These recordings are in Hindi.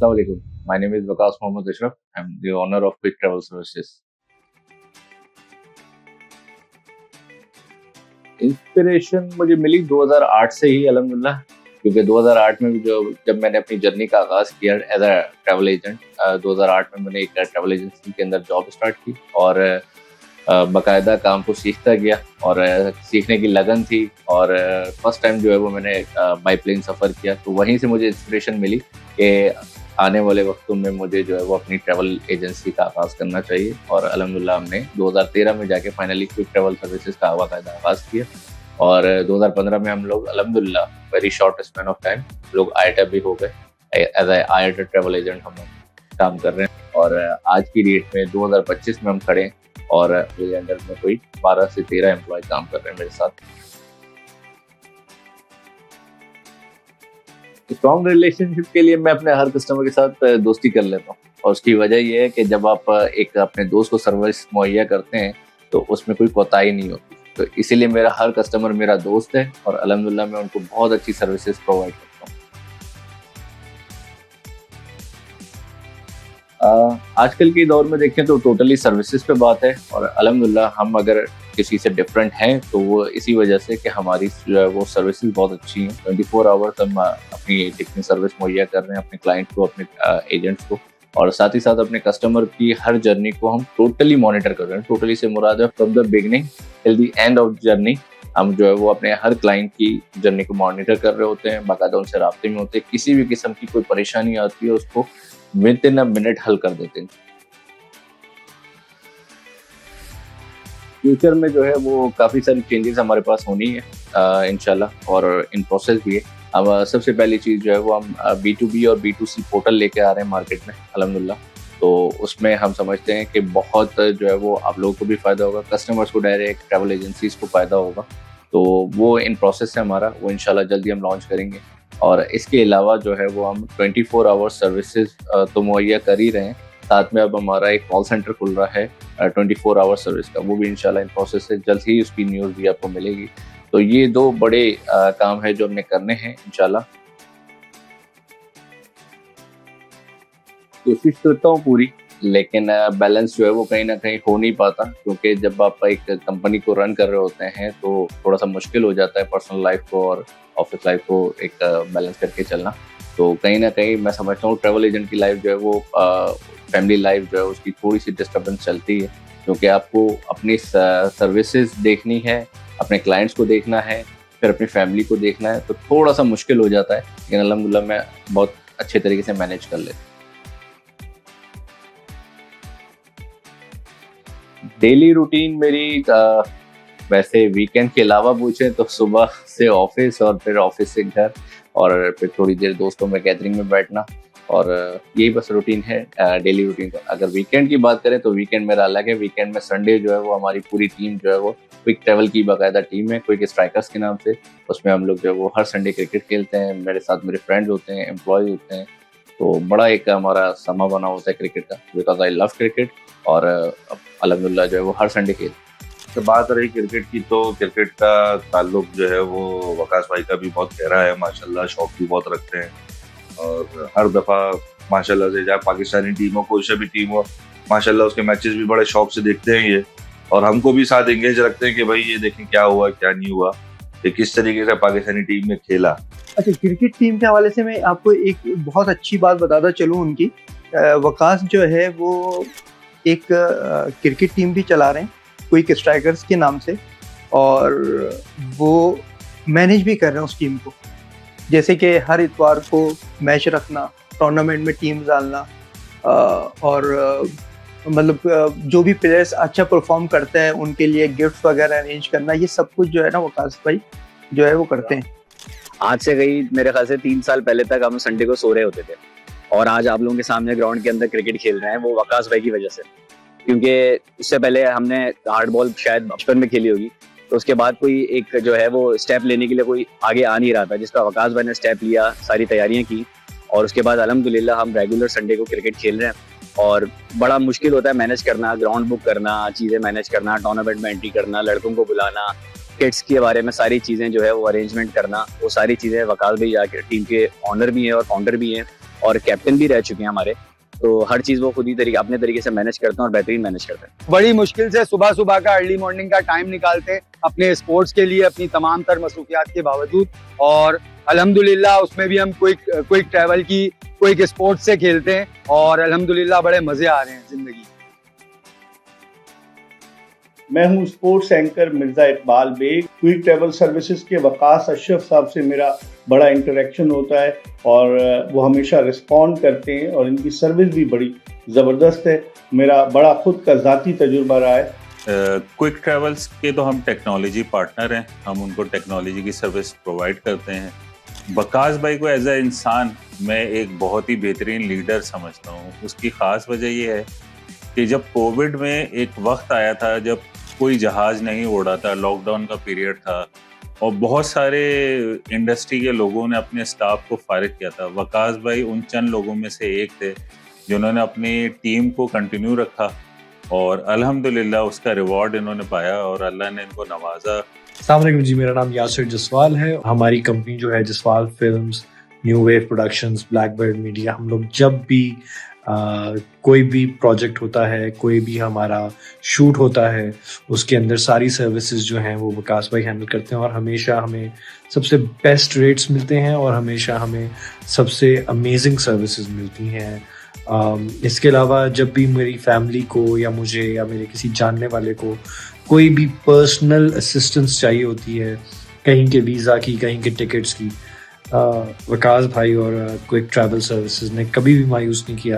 Assalamualaikum. My name is Vikas Mohammad Ashraf. I'm the owner of Quick Travel Services. Inspiration मुझे मिली 2008 से ही अल्हम्दुलिल्लाह, क्योंकि 2008 में भी जब मैंने अपनी जर्नी का आगाज़ किया एज अ ट्रैवल एजेंट, 2008 में मैंने एक ट्रैवल एजेंसी के अंदर जॉब स्टार्ट की और बाकायदा काम को सीखता गया और सीखने की लगन थी और फर्स्ट टाइम जो है वो मैंने बाई प्लेन सफ़र किया, तो वहीं से मुझे इंस्पिरेशन मिली कि आने वाले वक्तों में मुझे जो है वो अपनी ट्रैवल एजेंसी का आगाज़ करना चाहिए। और अल्हम्दुलिल्लाह हमने 2013 में जाके फाइनली क्विक ट्रैवल सर्विसेज का बाकायदा आगाज़ किया और 2015 में हम लोग अल्हम्दुलिल्लाह very short span of time लोग आईटा भी हो गए। As a IATA travel agent हम काम कर रहे हैं और आज की डेट में 2025 में हम खड़े हैं और मेरे अंडर में कोई 12 से 13 एम्प्लॉय काम कर रहे हैं मेरे साथ। स्ट्रॉन्ग रिलेशनशिप के लिए मैं अपने हर कस्टमर के साथ दोस्ती कर लेता हूँ और उसकी वजह ये है कि जब आप एक अपने दोस्त को सर्विस मुहैया करते हैं तो उसमें कोई कोताही नहीं होती, तो इसीलिए मेरा हर कस्टमर मेरा दोस्त है और अल्हम्दुलिल्लाह मैं उनको बहुत अच्छी सर्विसेज प्रोवाइड करता हूँ। आजकल के दौर में देखें तो टोटली सर्विसेज पे बात है और अल्हम्दुलिल्लाह हम अगर किसी से डिफरेंट हैं तो वो इसी वजह से कि हमारी जो है वो सर्विसेज बहुत अच्छी हैं। 24 आवर्स हम अपनी टेक्निकल सर्विस मुहैया कर रहे हैं अपने क्लाइंट को, अपने एजेंट्स को, और साथ ही साथ अपने कस्टमर की हर जर्नी को हम टोटली मॉनिटर कर रहे हैं। टोटली से मुराद है from the beginning till the end of journey. हम जो है वो अपने हर क्लाइंट की जर्नी को मॉनिटर कर रहे होते हैं, बाकायदा उनसे राब्ते में होते हैं, किसी भी किस्म की कोई परेशानी आती है उसको विद इन अ मिनट हल कर देते हैं। फ्यूचर में जो है वो काफ़ी सारी चेंजेस हमारे पास होनी है इंशाल्लाह और इन प्रोसेस भी है। अब सबसे पहली चीज़ जो है वो हम B2B और B2C पोर्टल लेके आ रहे हैं मार्केट में अल्हम्दुलिल्लाह, तो उसमें हम समझते हैं कि बहुत जो है वो आप लोगों को भी फ़ायदा होगा, कस्टमर्स को डायरेक्ट, ट्रैवल एजेंसीज को फ़ायदा होगा, तो वो इन प्रोसेस है हमारा, वो इंशाल्लाह जल्दी हम लॉन्च करेंगे। और इसके अलावा जो है वो हम 24 आवर्स सर्विसेज तो मुहैया कर ही रहे हैं, साथ में अब हमारा एक कॉल सेंटर खुल रहा है 24 आवर सर्विस का, वो भी इंशाल्लाह इन प्रोसेस है, जल्द ही उसकी न्यूज़ भी आपको मिलेगी। तो ये दो बड़े काम है जो हमने करने हैं इंशाल्लाह। कोशिश करता हूँ पूरी, लेकिन बैलेंस जो है वो कहीं ना कहीं हो नहीं पाता, क्योंकि जब आप एक कंपनी को रन कर रहे होते हैं तो थोड़ा सा मुश्किल हो जाता है पर्सनल लाइफ को और ऑफिस लाइफ को एक बैलेंस करके चलना। तो कहीं ना कहीं मैं समझता हूँ ट्रैवल एजेंट की लाइफ जो है वो फैमिली लाइफ जो है उसकी थोड़ी सी डिस्टर्बेंस चलती है, क्योंकि आपको अपनी सर्विसेज देखनी है, अपने क्लाइंट्स को देखना है, फिर अपनी फैमिली को देखना है, तो थोड़ा सा मुश्किल हो जाता है, लेकिन अल्हम्दुलिल्लाह मैं बहुत अच्छे तरीके से मैनेज कर लेता हूँ। डेली रूटीन मेरी वैसे वीकेंड के अलावा पूछें तो सुबह से ऑफिस और फिर ऑफिस से घर और फिर थोड़ी देर दोस्तों में गैदरिंग में बैठना, और यही बस रूटीन है डेली रूटीन का। अगर वीकेंड की बात करें तो वीकेंड मेरा अलग है। वीकेंड में संडे जो है वो हमारी पूरी टीम जो है वो क्विक ट्रैवल की बाकायदा टीम है, क्विक स्ट्राइकर्स के नाम से, उसमें हम लोग जो है वो हर संडे क्रिकेट खेलते हैं। मेरे साथ मेरे फ्रेंड्स होते हैं, एम्प्लॉय होते हैं, तो बड़ा एक हमारा समा बना होता है क्रिकेट का, बिकॉज आई लव क्रिकेट, और अल्हम्दुलिल्लाह जो है वो हर संडे खेल। तो बात रही क्रिकेट की, तो क्रिकेट का ताल्लुक जो है वो वकास भाई का भी बहुत गहरा है माशाल्लाह, शौक भी बहुत रखते हैं और हर दफ़ा माशाल्लाह से चाहे पाकिस्तानी टीम हो कोई सा भी टीम हो माशाल्लाह उसके मैचेस भी बड़े शौक से देखते हैं ये, और हमको भी साथ एंगेज रखते हैं कि भाई ये देखें क्या हुआ क्या नहीं हुआ, ये किस तरीके से पाकिस्तानी टीम ने खेला। अच्छा, क्रिकेट टीम के हवाले से मैं आपको एक बहुत अच्छी बात बताता चलूँ उनकी। वकास जो है वो एक क्रिकेट टीम भी चला रहे हैं क्विक स्ट्राइकर्स के नाम से, और वो मैनेज भी कर रहे हैं उस टीम को, जैसे कि हर इतवार को मैच रखना, टूर्नामेंट में टीम डालना, और मतलब जो भी प्लेयर्स अच्छा परफॉर्म करते हैं उनके लिए गिफ्ट वगैरह अरेंज करना, ये सब कुछ जो है ना वकास भाई जो है वो करते हैं। आज से कई मेरे ख्याल से 3 साल पहले तक हम संडे को सो रहे होते थे, और आज आप लोगों के सामने ग्राउंड के अंदर क्रिकेट खेल रहे हैं, वो वकास भाई की वजह से। क्योंकि उससे पहले हमने हार्ड बॉल शायद बचपन में खेली होगी, तो उसके बाद कोई एक जो है वो स्टेप लेने के लिए कोई आगे आ नहीं रहा था, जिसका वकास भाई ने स्टेप लिया, सारी तैयारियां की, और उसके बाद अल्हम्दुलिल्लाह हम रेगुलर संडे को क्रिकेट खेल रहे हैं। और बड़ा मुश्किल होता है मैनेज करना, ग्राउंड बुक करना, चीज़ें मैनेज करना, टूर्नामेंट में एंट्री करना, लड़कों को बुलाना, किट्स के बारे में सारी चीज़ें जो है वो अरेंजमेंट करना, वो सारी चीज़ें वकास भाई जाके टीम के ऑनर भी हैं और फाउंडर भी हैं, और कैप्टन भी रह चुके हैं हमारे, तो हर चीज़ वो खुद ही अपने तरीके से मैनेज करते हैं और बेहतरीन मैनेज करते हैं। बड़ी मुश्किल से सुबह सुबह का अर्ली मॉर्निंग का टाइम निकालते हैं अपने स्पोर्ट्स के लिए, अपनी तमाम तर मसरूफियात के बावजूद, और अल्हम्दुलिल्लाह उसमें भी हम क्विक ट्रैवल की क्विक स्पोर्ट्स से खेलते हैं और अल्हम्दुलिल्लाह बड़े मजे आ रहे हैं जिंदगी। मैं हूं sports anchor Mirza Iqbal Baig. Quick travel services के वकास अशरफ साहब से मेरा बड़ा इंटरेक्शन होता है और वो हमेशा रिस्पॉन्ड करते हैं और इनकी सर्विस भी बड़ी ज़बरदस्त है। मेरा बड़ा खुद का ज़ाती तजुर्बा रहा है। क्विक ट्रैवल्स के तो हम टेक्नोलॉजी पार्टनर हैं, हम उनको टेक्नोलॉजी की सर्विस प्रोवाइड करते हैं। वकास भाई को एज ए इंसान मैं एक बहुत ही बेहतरीन लीडर समझता हूँ। उसकी ख़ास वजह ये है कि जब कोविड में एक वक्त आया था जब कोई जहाज़ नहीं उड़ा था, लॉकडाउन का पीरियड था और बहुत सारे इंडस्ट्री के लोगों ने अपने स्टाफ को फारिग किया था, वकास भाई उन चंद लोगों में से एक थे जिन्होंने अपनी टीम को कंटिन्यू रखा और अल्हम्दुलिल्लाह उसका रिवॉर्ड इन्होंने पाया और अल्लाह ने इनको नवाजा। अस्सलाम वालेकुम जी, मेरा नाम यासिर जसवाल है। हमारी कंपनी जो है Jaswal films, new wave productions, Blackbird media, हम लोग जब भी कोई भी प्रोजेक्ट होता है, कोई भी हमारा शूट होता है, उसके अंदर सारी सर्विसेज जो हैं वो वकास भाई हैंडल करते हैं और हमेशा हमें सबसे बेस्ट रेट्स मिलते हैं और हमेशा हमें सबसे अमेजिंग सर्विसेज मिलती हैं। इसके अलावा जब भी मेरी फैमिली को या मुझे या मेरे किसी जानने वाले को कोई भी पर्सनल असिस्टेंस चाहिए होती है, कहीं के वीज़ा की, कहीं के टिकट्स की, वकास भाई और क्विक ट्रैवल सर्विसेज ने कभी भी मायूस नहीं किया।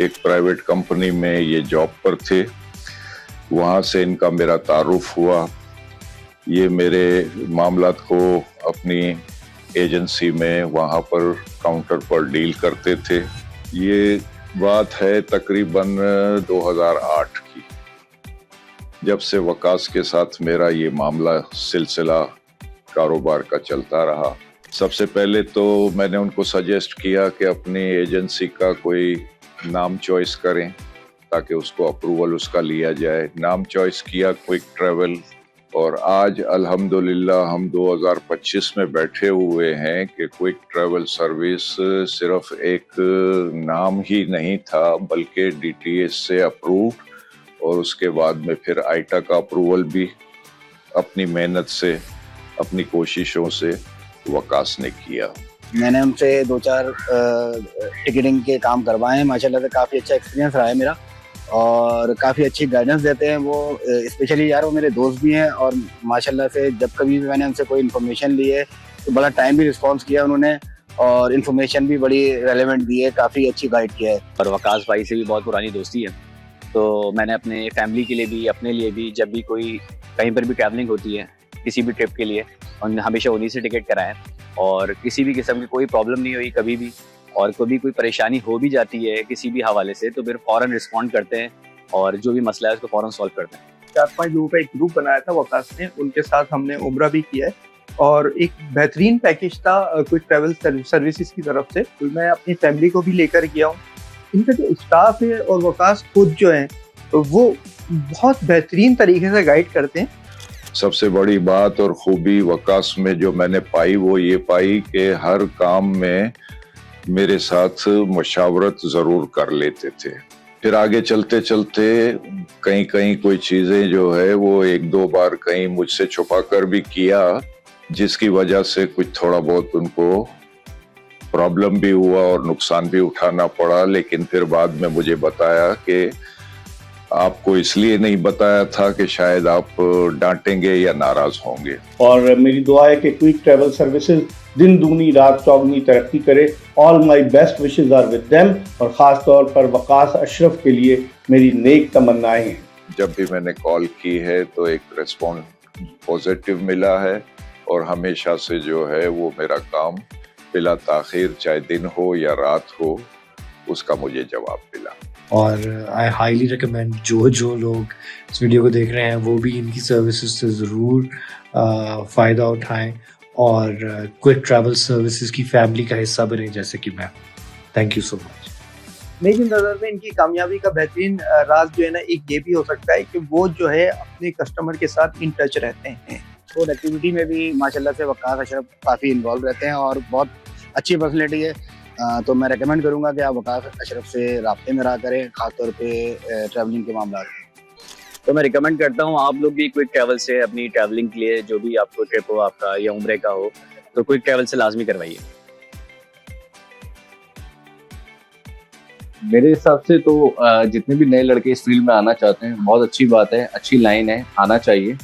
एक प्राइवेट कंपनी में ये जॉब पर थे, वहाँ से इनका मेरा तारुफ हुआ। ये मेरे मामलात को अपनी एजेंसी में वहाँ पर काउंटर पर डील करते थे। ये बात है तकरीबन 2008 की, जब से वकास के साथ मेरा ये मामला सिलसिला कारोबार का चलता रहा। सबसे पहले तो मैंने उनको सजेस्ट किया कि अपनी एजेंसी का कोई नाम चॉइस करें ताकि उसको अप्रूवल उसका लिया जाए। नाम चॉइस किया क्विक ट्रैवल और आज अल्हम्दुलिल्लाह हम 2025 में बैठे हुए हैं कि क्विक ट्रैवल सर्विस सिर्फ एक नाम ही नहीं था बल्कि DTS से अप्रूव्ड और उसके बाद में फिर आईटा का अप्रूवल भी अपनी मेहनत से, अपनी कोशिशों से वकास ने किया। मैंने उनसे 2-4 टिकटिंग के काम करवाए हैं, माशाल्लाह से काफ़ी अच्छा एक्सपीरियंस रहा है मेरा और काफ़ी अच्छी गाइडेंस देते हैं वो। स्पेशली यार वो मेरे दोस्त भी हैं और माशाल्लाह से जब कभी भी मैंने उनसे कोई इन्फॉर्मेशन ली है तो बड़ा टाइम भी रिस्पॉन्स किया उन्होंने और इन्फॉर्मेशन भी बड़ी रेलेवेंट दी है, काफ़ी अच्छी गाइड किया है। और वकास भाई से भी बहुत पुरानी दोस्ती है, तो मैंने अपने फैमिली के लिए भी, अपने लिए भी, जब भी कोई कहीं पर भी ट्रैवलिंग होती है किसी भी ट्रिप के लिए, उन्होंने हमेशा उन्हीं से टिकट कराए और किसी भी किस्म की कोई प्रॉब्लम नहीं हुई कभी भी। और कभी कोई परेशानी हो भी जाती है किसी भी हवाले से तो फिर फ़ौरन रिस्पॉन्ड करते हैं और जो भी मसला है उसको फ़ौरन सॉल्व करते हैं। 4-5 लोगों का एक ग्रुप बनाया था वकास ने, उनके साथ हमने उम्रा भी किया है और एक बेहतरीन पैकेज था क्विक ट्रैवल सर्विसेज की तरफ से, तो मैं अपनी फैमिली को भी लेकर गया हूँ। इनका जो स्टाफ है और वकास खुद जो है तो वो बहुत बेहतरीन तरीके से गाइड करते हैं। सबसे बड़ी बात और खूबी वकास में जो मैंने पाई वो ये पाई कि हर काम में मेरे साथ मशावरत ज़रूर कर लेते थे। फिर आगे चलते चलते कहीं कहीं कोई चीज़ें जो है वो 1-2 बार कहीं मुझसे छुपा कर भी किया, जिसकी वजह से कुछ थोड़ा बहुत उनको प्रॉब्लम भी हुआ और नुकसान भी उठाना पड़ा। लेकिन फिर बाद में मुझे बताया कि आपको इसलिए नहीं बताया था कि शायद आप डांटेंगे या नाराज होंगे। और मेरी दुआ है कि क्विक ट्रैवल सर्विसेज दिन दूनी रात चौगुनी तरक्की करे। All my best wishes are with them और ख़ास तौर पर वकास अशरफ के लिए मेरी नेक तमन्नाएं हैं। जब भी मैंने कॉल की है तो एक रिस्पॉन्स पॉजिटिव मिला है और हमेशा से जो है वो मेरा काम बिला ताखीर, चाहे दिन हो या रात हो, उसका मुझे जवाब मिला। और आई हाईली रिकमेंड जो लोग इस वीडियो को देख रहे हैं वो भी इनकी सर्विसेज से ज़रूर फ़ायदा उठाएं और क्विक ट्रैवल सर्विसेज की फैमिली का हिस्सा बने जैसे कि मैं। Thank you so much. मेरी नज़र में इनकी कामयाबी का बेहतरीन राज जो है ना, एक ये भी हो सकता है कि वो जो है अपने कस्टमर के साथ इन टच रहते हैं। स्पोर्ट एक्टिविटी में भी माशाल्लाह से वकास अशरफ काफ़ी इन्वॉल्व रहते हैं और बहुत अच्छी पर्सनैलिटी है। तो मैं रेकमेंड करूंगा कि आप वकास अशरफ से राब्ते में रहा करें, खासतौर पे ट्रैवलिंग के मामला। तो मैं रिकमेंड करता हूँ आप लोग भी क्विक ट्रैवल से अपनी ट्रैवलिंग के लिए, जो भी आपको ट्रिप हो आपका या उम्रे का हो, तो क्विक ट्रैवल से लाजमी करवाइए। मेरे हिसाब से तो जितने भी नए लड़के इस फील्ड में आना चाहते हैं, बहुत अच्छी बात है, अच्छी लाइन है, आना चाहिए।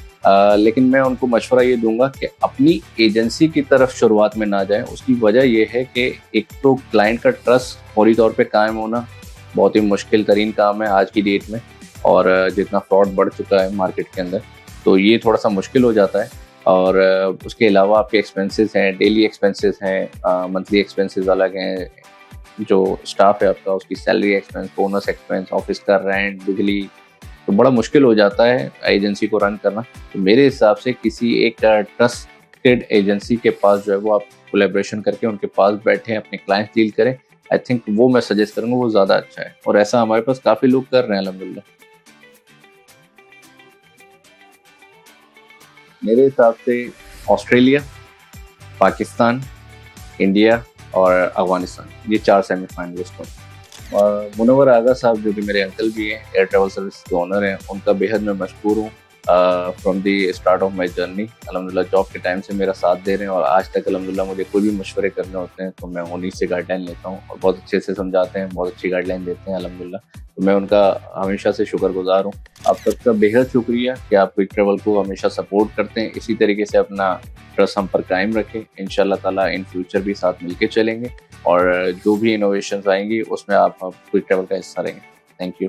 लेकिन मैं उनको मशवरा ये दूंगा कि अपनी एजेंसी की तरफ शुरुआत में ना जाएं। उसकी वजह ये है कि एक तो क्लाइंट का ट्रस्ट फौरी तौर पे कायम होना बहुत ही मुश्किल तरीन काम है आज की डेट में, और जितना फ्रॉड बढ़ चुका है मार्केट के अंदर, तो ये थोड़ा सा मुश्किल हो जाता है। और उसके अलावा आपके एक्सपेंसेस हैं, डेली एक्सपेंसेस हैं, मंथली एक्सपेंसेस अलग हैं, जो स्टाफ है आपका उसकी salary expense, bonus expense, office का रेंट, बिजली, तो बड़ा मुश्किल हो जाता है एजेंसी को रन करना। तो मेरे हिसाब से किसी एक ट्रस्टेड एजेंसी के पास जो है वो आप कोलैबोरेशन करके उनके पास बैठे अपने क्लाइंट डील करें। आई थिंक वो मैं सजेस्ट करूँगा, वो ज़्यादा अच्छा है, और ऐसा हमारे पास काफ़ी लोग कर रहे हैं अल्हम्दुलिल्लाह। मेरे हिसाब से ऑस्ट्रेलिया, पाकिस्तान, इंडिया और अफगानिस्तान, ये 4 सेमीफाइनलिस्ट हैं। और मुनव्वर आगा साहब जो कि मेरे अंकल भी हैं, एयर ट्रैवल सर्विस के ओनर हैं, उनका बेहद मैं मशकूर हूँ। From the start of my journey अल्हम्दुलिल्लाह जॉब के टाइम से मेरा साथ दे रहे हैं, और आज तक अल्हम्दुलिल्लाह मुझे कोई भी मशवरे करने होते हैं तो मैं उन्हीं से गाइडलाइन लेता हूँ, और बहुत अच्छे से समझाते हैं, बहुत अच्छी गाइडलाइन देते हैं अल्हम्दुलिल्लाह। तो मैं उनका हमेशा से शुक्रगुजार हूँ। आप सबका बेहद शुक्रिया कि आप क्विक ट्रैवल को हमेशा सपोर्ट करते हैं। इसी तरीके से अपना ट्रस्ट हम पर कायम रखें। इंशाल्लाह ताला इन फ्यूचर भी साथ मिलके चलेंगे, और जो भी इनोवेशंस आएंगी उसमें आप क्विक ट्रैवल का हिस्सा रहेंगे। Thank you.